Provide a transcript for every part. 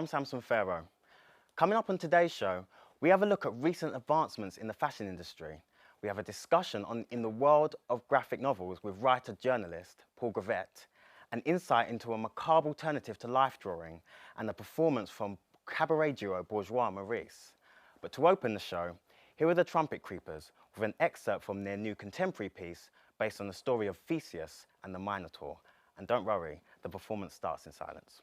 I'm Samson Pharaoh. Coming up on today's show, we have a look at recent advancements in the fashion industry. We have a discussion in the world of graphic novels with writer-journalist Paul Gravett, an insight into a macabre alternative to life drawing, and a performance from cabaret duo Bourgeois and Maurice. But to open the show, here are the Trumpet Creepers with an excerpt from their new contemporary piece based on the story of Theseus and the Minotaur. And don't worry, the performance starts in silence.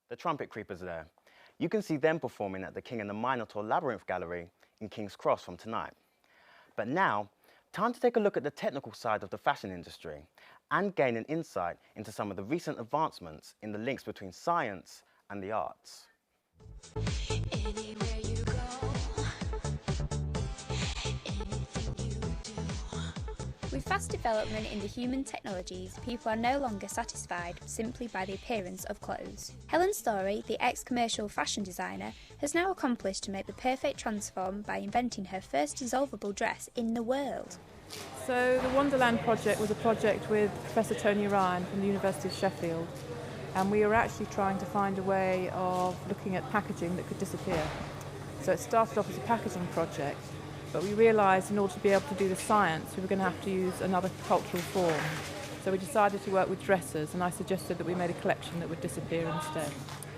The Trumpet Creepers are there. You can see them performing at the King and the Minotaur Labyrinth Gallery in King's Cross from tonight. But now, time to take a look at the technical side of the fashion industry and gain an insight into some of the recent advancements in the links between science and the arts. Anywhere you go, anything you do. With fast development in the human technologies, people are no longer satisfied simply by the appearance of clothes. Helen Storey, the ex-commercial fashion designer, has now accomplished to make the perfect transform by inventing her first dissolvable dress in the world. So the Wonderland project was a project with Professor Tony Ryan from the University of Sheffield, and we were actually trying to find a way of looking at packaging that could disappear. So it started off as a packaging project, but we realised in order to be able to do the science we were going to have to use another cultural form. So we decided to work with dresses, and I suggested that we made a collection that would disappear instead.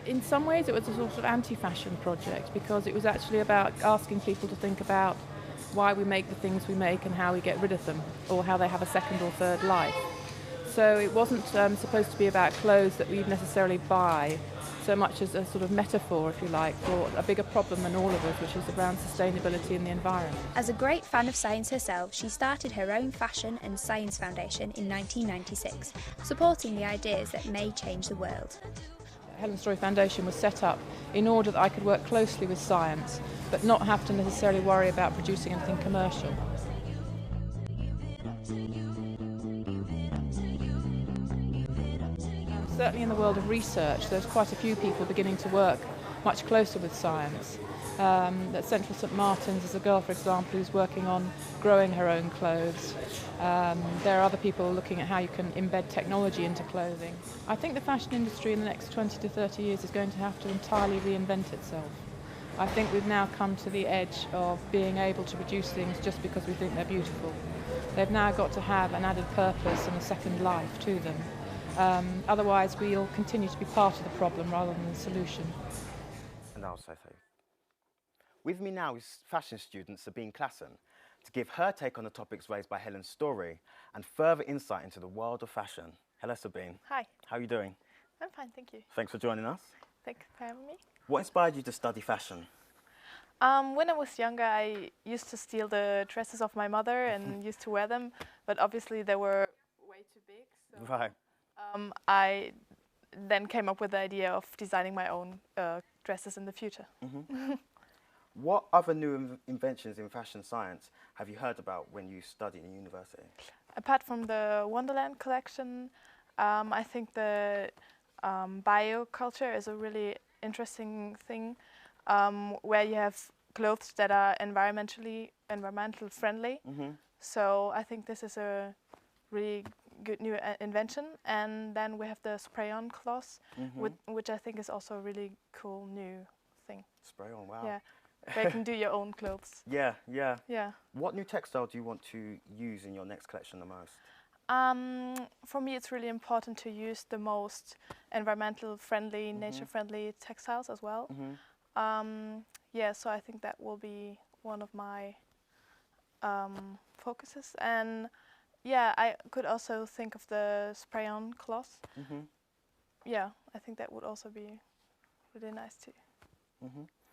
In some ways it was a sort of anti-fashion project, because it was actually about asking people to think about why we make the things we make and how we get rid of them, or how they have a second or third life. So it wasn't supposed to be about clothes that we'd necessarily buy, so much as a sort of metaphor, if you like, for a bigger problem than all of us, which is around sustainability in the environment. As a great fan of science herself, she started her own fashion and science foundation in 1996, supporting the ideas that may change the world. Helen Story Foundation was set up in order that I could work closely with science, but not have to necessarily worry about producing anything commercial. Certainly in the world of research, there's quite a few people beginning to work much closer with science. At Central St Martin's, there's a girl, for example, who's working on growing her own clothes. There are other people looking at how you can embed technology into clothing. I think the fashion industry in the next 20 to 30 years is going to have to entirely reinvent itself. I think we've now come to the edge of being able to produce things just because we think they're beautiful. They've now got to have an added purpose and a second life to them. Otherwise, we'll continue to be part of the problem rather than the solution. And I'll say so. With me now is fashion student Sabine Klassen to give her take on the topics raised by Helen's story and further insight into the world of fashion. Hello, Sabine. Hi. How are you doing? I'm fine, thank you. Thanks for joining us. Thanks for having me. What inspired you to study fashion? When I was younger, I used to steal the dresses of my mother and used to wear them, but obviously they were way too big. So Right. I then came up with the idea of designing my own dresses in the future. What other new inventions in fashion science have you heard about when you studied in university? Apart from the Wonderland collection, I think the bioculture is a really interesting thing, where you have clothes that are environmental friendly. So I think this is a really good new invention. And then we have the spray-on cloths, which I think is also a really cool new thing. Spray-on, wow. Yeah, where you can do your own clothes. Yeah. Yeah. What new textile do you want to use in your next collection the most? For me, it's really important to use the most environmental friendly, nature friendly textiles as well. Yeah, so I think that will be one of my focuses. And yeah, I could also think of the spray-on cloth. Yeah, I think that would also be really nice too.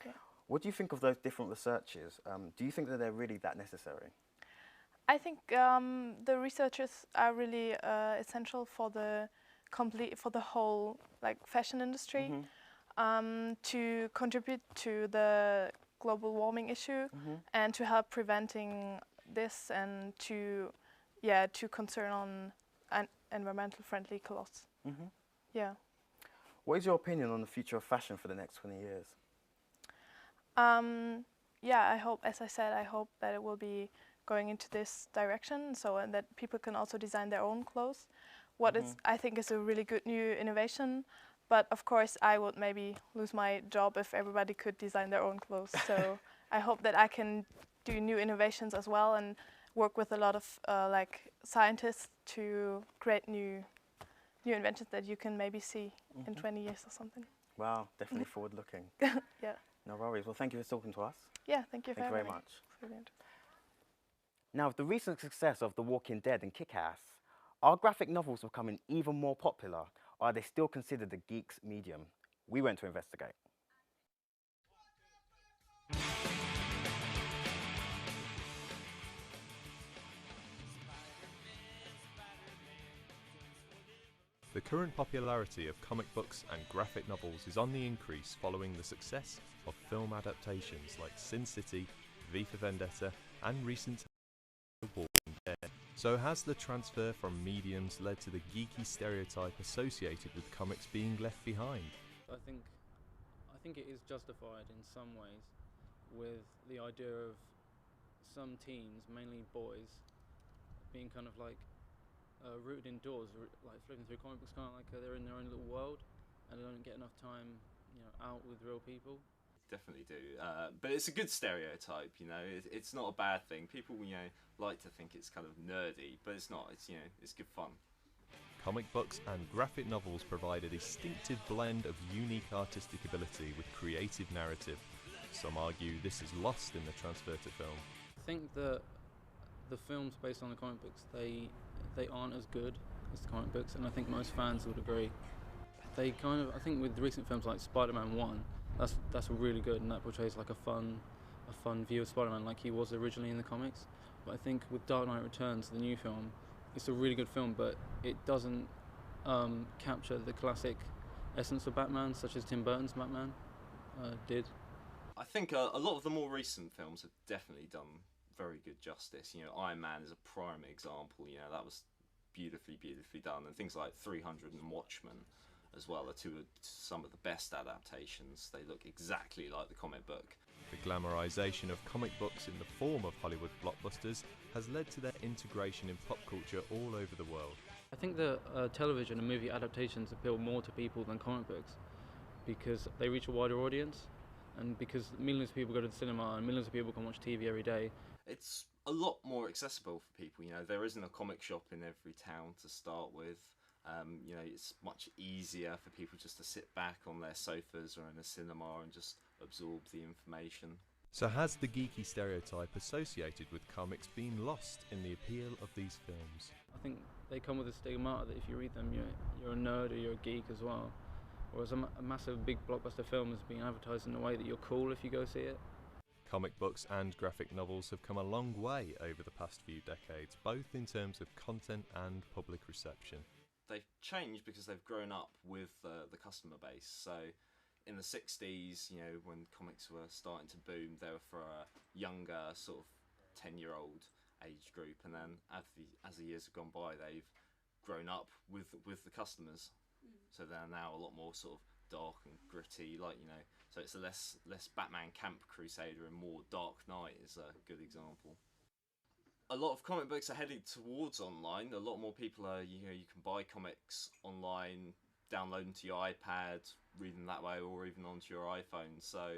Yeah. What do you think of those different researches? Do you think that they're really that necessary? I think the researchers are really essential for the whole fashion industry, to contribute to the global warming issue and to help preventing this and to concern on environmental friendly clothes. Yeah. What is your opinion on the future of fashion for the next 20 years? Yeah, I hope, as I said, I hope that it will be going into this direction, so that people can also design their own clothes. I think is a really good new innovation, but of course I would maybe lose my job if everybody could design their own clothes. So I hope that I can do new innovations as well and work with a lot of scientists to create new inventions that you can maybe see in 20 years or something. Wow, definitely forward-looking. Yeah. No worries. Well, thank you for talking to us. Yeah, thank you for Thank you having very me. much. It's really interesting. Now, with the recent success of The Walking Dead and Kick-Ass, are graphic novels becoming even more popular, or are they still considered the geek's medium? We went to investigate. The current popularity of comic books and graphic novels is on the increase following the success of film adaptations like Sin City, V for Vendetta, and recent The Walking Dead. So has the transfer from mediums led to the geeky stereotype associated with comics being left behind? I think it is justified in some ways with the idea of some teens, mainly boys, being kind of rooted indoors, like flipping through comic books, kind of like they're in their own little world, and they don't get enough time, out with real people. Definitely do, but it's a good stereotype. It's not a bad thing. People, like to think it's kind of nerdy, but it's not. It's good fun. Comic books and graphic novels provide a distinctive blend of unique artistic ability with creative narrative. Some argue this is lost in the transfer to film. I think that the films based on the comic books, they aren't as good as the comic books, and I think most fans would agree. I think with the recent films like Spider-Man 1, that's really good, and that portrays like a fun view of Spider-Man like he was originally in the comics. But I think with Dark Knight Returns, the new film, it's a really good film, but it doesn't capture the classic essence of Batman, such as Tim Burton's Batman did. I think a lot of the more recent films have definitely done very good justice. You know, Iron Man is a prime example. You know, that was beautifully done, and things like 300 and Watchmen as well are some of the best adaptations. They look exactly like the comic book. The glamorization of comic books in the form of Hollywood blockbusters has led to their integration in pop culture all over the world. I think that television and movie adaptations appeal more to people than comic books because they reach a wider audience, and because millions of people go to the cinema and millions of people can watch TV every day. It's a lot more accessible for people. You know, there isn't a comic shop in every town to start with. You know, it's much easier for people just to sit back on their sofas or in a cinema and just absorb the information. So has the geeky stereotype associated with comics been lost in the appeal of these films? I think they come with a stigma that if you read them, you're a nerd or you're a geek as well. Whereas a massive, big blockbuster film is being advertised in a way that you're cool if you go see it. Comic books and graphic novels have come a long way over the past few decades, both in terms of content and public reception. They've changed because they've grown up with the customer base. So in the 60s, you know, when comics were starting to boom, they were for a younger sort of 10-year-old age group, and then as the years have gone by, they've grown up with the customers. So they're now a lot more sort of dark and gritty, like, you know, so it's a less Batman camp crusader and more Dark Knight is a good example. A lot of comic books are heading towards online. A lot more people are, you know, you can buy comics online, download them to your iPad, read them that way, or even onto your iPhone. So,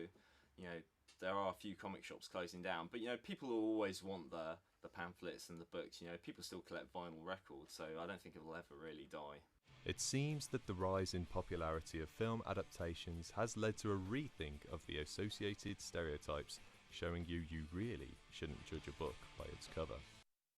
you know, there are a few comic shops closing down, but, you know, people will always want the pamphlets and the books. You know, people still collect vinyl records, so I don't think it will ever really die. It seems that the rise in popularity of film adaptations has led to a rethink of the associated stereotypes, showing you really shouldn't judge a book by its cover.